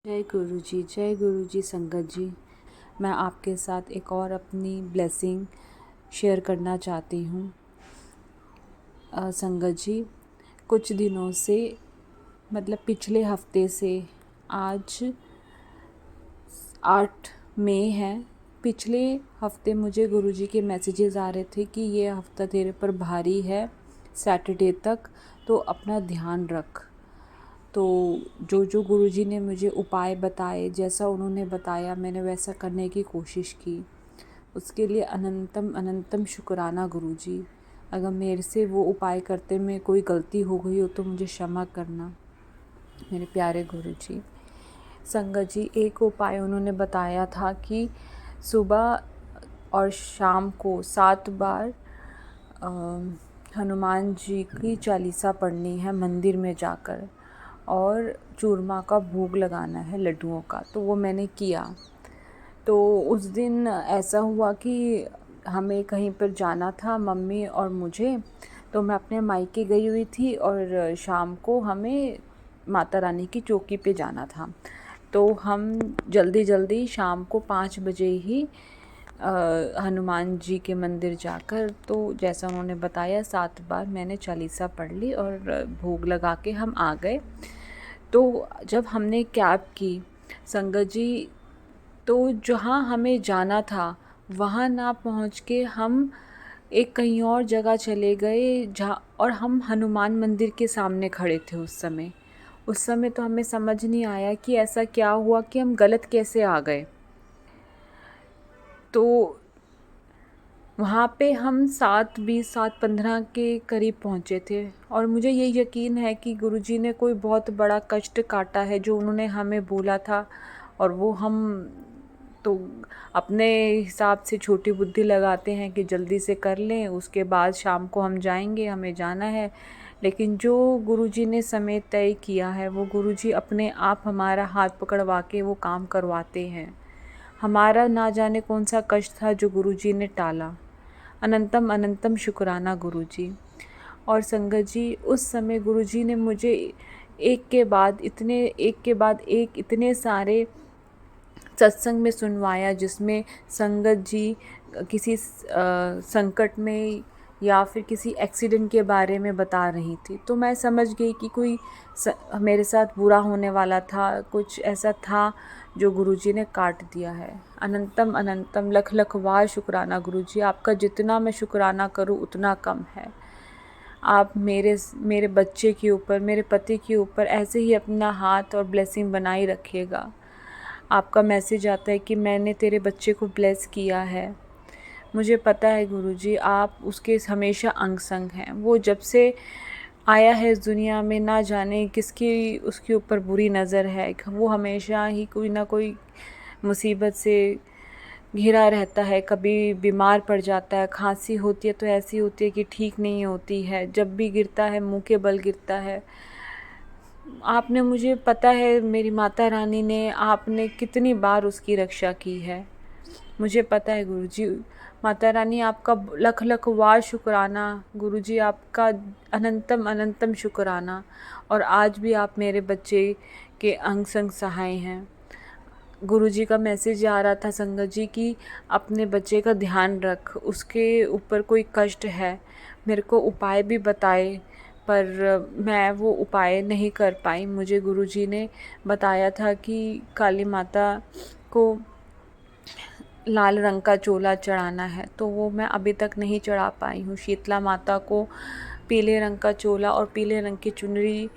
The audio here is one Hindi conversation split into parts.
जय गुरु जी संगत जी। मैं आपके साथ एक और अपनी ब्लेसिंग शेयर करना चाहती हूँ। संगत जी, कुछ दिनों से मतलब पिछले हफ्ते से आज 8 मई है। पिछले हफ्ते मुझे गुरु जी के मैसेजेस आ रहे थे कि ये हफ्ता तेरे पर भारी है सैटरडे तक, तो अपना ध्यान रख। तो जो गुरुजी ने मुझे उपाय बताए, जैसा उन्होंने बताया मैंने वैसा करने की कोशिश की। उसके लिए अनंतम अनंतम शुक्राना गुरुजी। अगर मेरे से वो उपाय करते में कोई गलती हो गई हो तो मुझे क्षमा करना मेरे प्यारे गुरुजी। संगत जी, एक उपाय उन्होंने बताया था कि सुबह और शाम को 7 बार हनुमान जी की चालीसा पढ़नी है मंदिर में जाकर, और चूरमा का भोग लगाना है लड्डुओं का। तो वो मैंने किया। तो उस दिन ऐसा हुआ कि हमें कहीं पर जाना था, मम्मी और मुझे। तो मैं अपने मायके गई हुई थी और शाम को हमें माता रानी की चौकी पे जाना था। तो हम जल्दी जल्दी शाम को 5 बजे ही हनुमान जी के मंदिर जाकर, तो जैसा उन्होंने बताया 7 बार मैंने चालीसा पढ़ ली और भोग लगा के हम आ गए। तो जब हमने कैब की संगत जी, तो जहाँ हमें जाना था वहाँ ना पहुँच के हम एक कहीं और जगह चले गए, जहाँ और हम हनुमान मंदिर के सामने खड़े थे उस समय तो हमें समझ नहीं आया कि ऐसा क्या हुआ कि हम गलत कैसे आ गए। तो वहाँ पे हम 7:20 7:15 के करीब पहुँचे थे, और मुझे ये यकीन है कि गुरुजी ने कोई बहुत बड़ा कष्ट काटा है जो उन्होंने हमें बोला था, और वो हम तो अपने हिसाब से छोटी बुद्धि लगाते हैं कि जल्दी से कर लें, उसके बाद शाम को हम जाएंगे, हमें जाना है। लेकिन जो गुरुजी ने समय तय किया है वो गुरुजी अपने आप हमारा हाथ पकड़वा के वो काम करवाते हैं। हमारा ना जाने कौन सा कष्ट था जो गुरुजी ने टाला। अनंतम अनंतम शुक्राना गुरुजी। और संगत जी, उस समय गुरुजी ने मुझे एक के बाद एक इतने सारे सत्संग में सुनवाया, जिसमें संगत जी किसी संकट में या फिर किसी एक्सीडेंट के बारे में बता रही थी। तो मैं समझ गई कि कोई मेरे साथ बुरा होने वाला था, कुछ ऐसा था जो गुरुजी ने काट दिया है। अनंतम अनंतम लख लख वार शुक्राना गुरुजी। आपका जितना मैं शुक्राना करूं उतना कम है। आप मेरे बच्चे के ऊपर, मेरे पति के ऊपर ऐसे ही अपना हाथ और ब्लेसिंग बनाई रखिएगा। आपका मैसेज आता है कि मैंने तेरे बच्चे को ब्लेस किया है। मुझे पता है गुरुजी, आप उसके हमेशा अंग संग हैं। वो जब से आया है इस दुनिया में, ना जाने किसकी उसके ऊपर बुरी नज़र है। वो हमेशा ही कोई ना कोई मुसीबत से घिरा रहता है। कभी बीमार पड़ जाता है, खांसी होती है तो ऐसी होती है कि ठीक नहीं होती है। जब भी गिरता है मुंह के बल गिरता है। आपने, मुझे पता है मेरी माता रानी ने, आपने कितनी बार उसकी रक्षा की है, मुझे पता है गुरुजी। माता रानी आपका लख लख वार शुक्राना गुरुजी, आपका अनंतम अनंतम शुक्राना। और आज भी आप मेरे बच्चे के अंग संग सहाय हैं। गुरुजी का मैसेज आ रहा था संगत जी कि अपने बच्चे का ध्यान रख, उसके ऊपर कोई कष्ट है। मेरे को उपाय भी बताए, पर मैं वो उपाय नहीं कर पाई। मुझे गुरुजी ने बताया था कि काली माता को लाल रंग का चोला चढ़ाना है, तो वो मैं अभी तक नहीं चढ़ा पाई हूँ। शीतला माता को पीले रंग का चोला और पीले रंग की चुनरी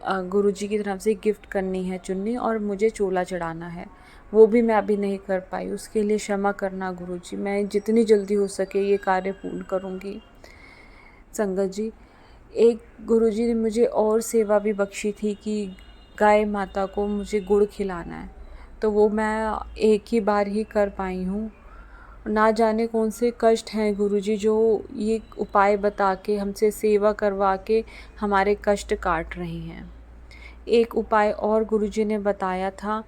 गुरुजी की तरफ से गिफ्ट करनी है, चुन्नी, और मुझे चोला चढ़ाना है। वो भी मैं अभी नहीं कर पाई, उसके लिए क्षमा करना गुरुजी। मैं जितनी जल्दी हो सके ये कार्य पूर्ण करूँगी। संगत जी, एक गुरुजी ने मुझे और सेवा भी बख्शी थी कि गाय माता को मुझे गुड़ खिलाना है, तो वो मैं एक ही बार ही कर पाई हूँ। ना जाने कौन से कष्ट हैं गुरुजी जो ये उपाय बता के, हमसे सेवा करवा के हमारे कष्ट काट रही हैं। एक उपाय और गुरुजी ने बताया था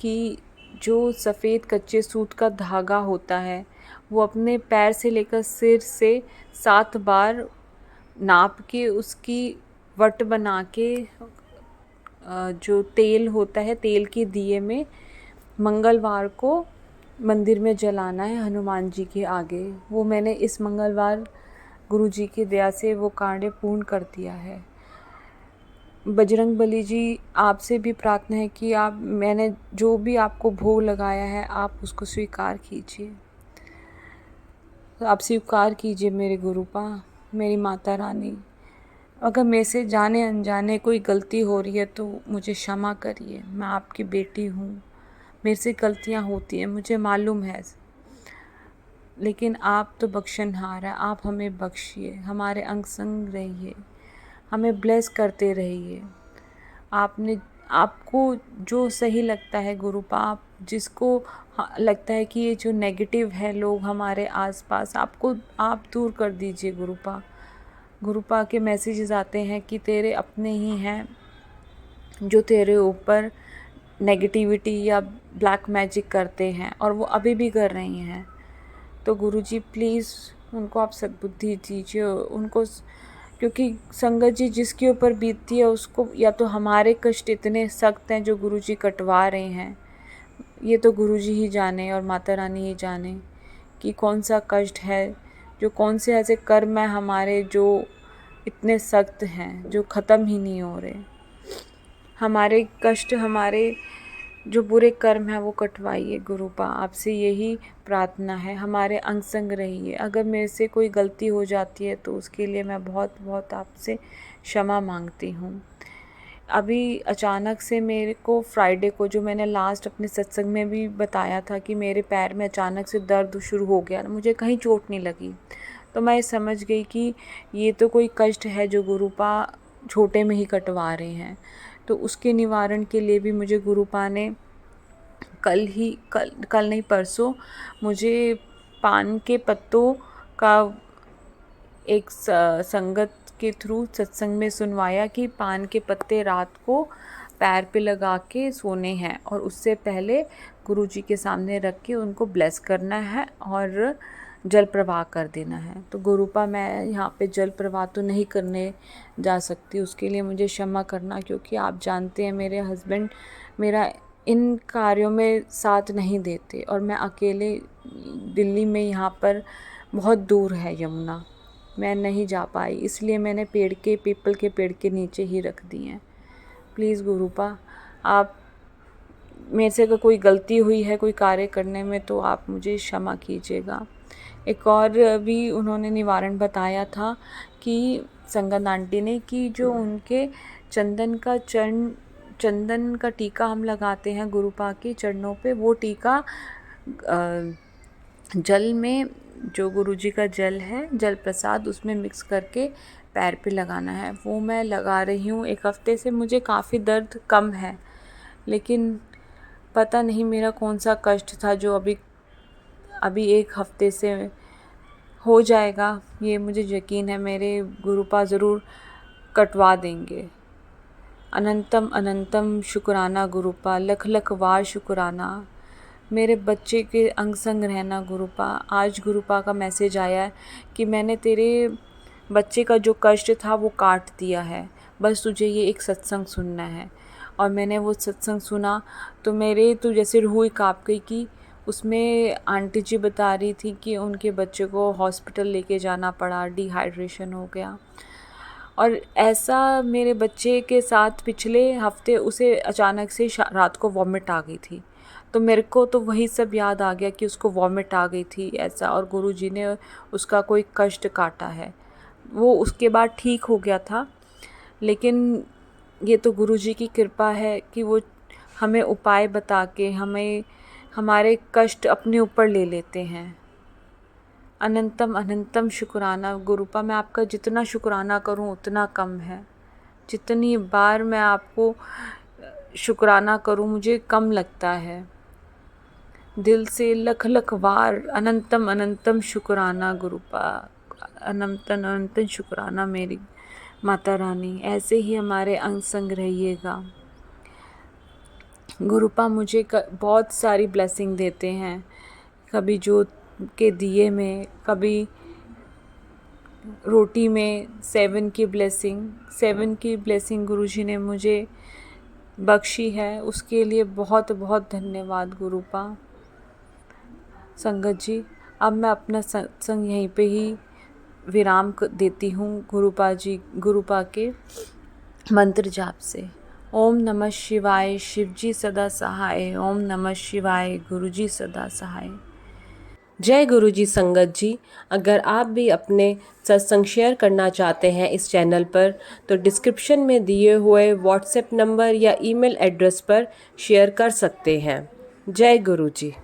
कि जो सफ़ेद कच्चे सूत का धागा होता है, वो अपने पैर से लेकर सिर से 7 बार नाप के उसकी वट बना के जो तेल होता है, तेल के दिए में मंगलवार को मंदिर में जलाना है हनुमान जी के आगे। वो मैंने इस मंगलवार गुरु जी की दया से वो कार्य पूर्ण कर दिया है। बजरंग बली जी, आपसे भी प्रार्थना है कि मैंने जो भी आपको भोग लगाया है आप उसको स्वीकार कीजिए। तो आप स्वीकार कीजिए मेरे गुरुपा, मेरी माता रानी। अगर मेरे से जाने अनजाने कोई गलती हो रही है तो मुझे क्षमा करिए। मैं आपकी बेटी हूँ, मेरे से गलतियाँ होती हैं, मुझे मालूम है, लेकिन आप तो बख्शनहार हैं। आप हमें बख्शिए, हमारे अंग संग रहिए, हमें ब्लेस करते रहिए। आपको जो सही लगता है गुरुपा, आप जिसको लगता है कि ये जो नेगेटिव है लोग हमारे आसपास, आप दूर कर दीजिए गुरुपा। गुरुपा के मैसेजेस आते हैं कि तेरे अपने ही हैं जो तेरे ऊपर नेगेटिविटी या ब्लैक मैजिक करते हैं, और वो अभी भी कर रही हैं। तो गुरुजी प्लीज़ उनको आप सद्बुद्धि दीजिए उनको, क्योंकि संगत जी जिसके ऊपर बीतती है उसको, या तो हमारे कष्ट इतने सख्त हैं जो गुरुजी कटवा रहे हैं, ये तो गुरुजी ही जाने और माता रानी ही जाने कि कौन सा कष्ट है, जो कौन से ऐसे कर्म हैं हमारे जो इतने सख्त हैं, जो ख़त्म ही नहीं हो रहे। हमारे कष्ट, हमारे जो बुरे कर्म हैं वो कटवाइए गुरुपा, आपसे यही प्रार्थना है। हमारे अंग संग रहिए। अगर मेरे से कोई गलती हो जाती है तो उसके लिए मैं बहुत बहुत आपसे क्षमा मांगती हूँ। अभी अचानक से मेरे को फ्राइडे को, जो मैंने लास्ट अपने सत्संग में भी बताया था कि मेरे पैर में अचानक से दर्द शुरू हो गया, मुझे कहीं चोट नहीं लगी, तो मैं समझ गई कि ये तो कोई कष्ट है जो गुरुपा छोटे में ही कटवा रहे हैं। तो उसके निवारण के लिए भी मुझे गुरुपा ने कल नहीं परसों मुझे पान के पत्तों का एक संगत के थ्रू सत्संग में सुनवाया कि पान के पत्ते रात को पैर पे लगा के सोने हैं और उससे पहले गुरुजी के सामने रख के उनको ब्लेस करना है और जल प्रवाह कर देना है। तो गुरुपा मैं यहाँ पे जल प्रवाह तो नहीं करने जा सकती, उसके लिए मुझे क्षमा करना, क्योंकि आप जानते हैं मेरे हस्बैंड मेरा इन कार्यों में साथ नहीं देते और मैं अकेले दिल्ली में, यहाँ पर बहुत दूर है यमुना, मैं नहीं जा पाई, इसलिए मैंने पीपल के पेड़ के नीचे ही रख दिए हैं। प्लीज़ गुरुपा, आप मेरे से अगर कोई गलती हुई है कोई कार्य करने में तो आप मुझे क्षमा कीजिएगा। एक और भी उन्होंने निवारण बताया था कि संगत आंटी ने, कि जो उनके चंदन का टीका हम लगाते हैं गुरुपा के चरणों पे, वो टीका जल में, जो गुरुजी का जल है, जल प्रसाद, उसमें मिक्स करके पैर पे लगाना है। वो मैं लगा रही हूँ 1 हफ्ते से। मुझे काफ़ी दर्द कम है, लेकिन पता नहीं मेरा कौन सा कष्ट था जो अभी 1 हफ्ते से हो जाएगा। ये मुझे यकीन है मेरे गुरुपा ज़रूर कटवा देंगे। अनंतम अनंतम शुक्राना गुरुपा, लख लख वार शुक्राना। मेरे बच्चे के अंग संग रहना गुरुपा। आज गुरुपा का मैसेज आया है कि मैंने तेरे बच्चे का जो कष्ट था वो काट दिया है, बस तुझे ये एक सत्संग सुनना है। और मैंने वो सत्संग सुना तो मेरे तो जैसे रूह ही काँप गई कि उसमें आंटी जी बता रही थी कि उनके बच्चे को हॉस्पिटल लेके जाना पड़ा, डिहाइड्रेशन हो गया। और ऐसा मेरे बच्चे के साथ पिछले हफ्ते उसे अचानक से रात को वॉमिट आ गई थी, तो मेरे को तो वही सब याद आ गया कि उसको वॉमिट आ गई थी ऐसा, और गुरुजी ने उसका कोई कष्ट काटा है। वो उसके बाद ठीक हो गया था, लेकिन ये तो गुरुजी की कृपा है कि वो हमें उपाय बता के हमें हमारे कष्ट अपने ऊपर ले लेते हैं। अनंतम अनंतम शुक्राना गुरुपा। मैं आपका जितना शुक्राना करूं उतना कम है, जितनी बार मैं आपको शुक्राना करूं मुझे कम लगता है। दिल से लख लख वार अनंतम अनंतम शुक्राना गुरुपा, अनंतम अनंतम शुक्राना मेरी माता रानी। ऐसे ही हमारे अंग संग रहिएगा गुरुपा। मुझे बहुत सारी ब्लेसिंग देते हैं, कभी जोत के दिए में, कभी रोटी में। 7 की ब्लेसिंग गुरुजी ने मुझे बख्शी है, उसके लिए बहुत बहुत धन्यवाद गुरुपा। संगत जी, अब मैं अपना सत्संग यहीं पे ही विराम देती हूँ गुरुपा के मंत्र जाप से। ओम नमः शिवाय, शिवजी सदा सहाय। ओम नमः शिवाय, गुरुजी सदा सहाय। जय गुरु जी। संगत जी, अगर आप भी अपने सत्संग शेयर करना चाहते हैं इस चैनल पर तो डिस्क्रिप्शन में दिए हुए व्हाट्सएप नंबर या ईमेल एड्रेस पर शेयर कर सकते हैं। जय गुरु जी।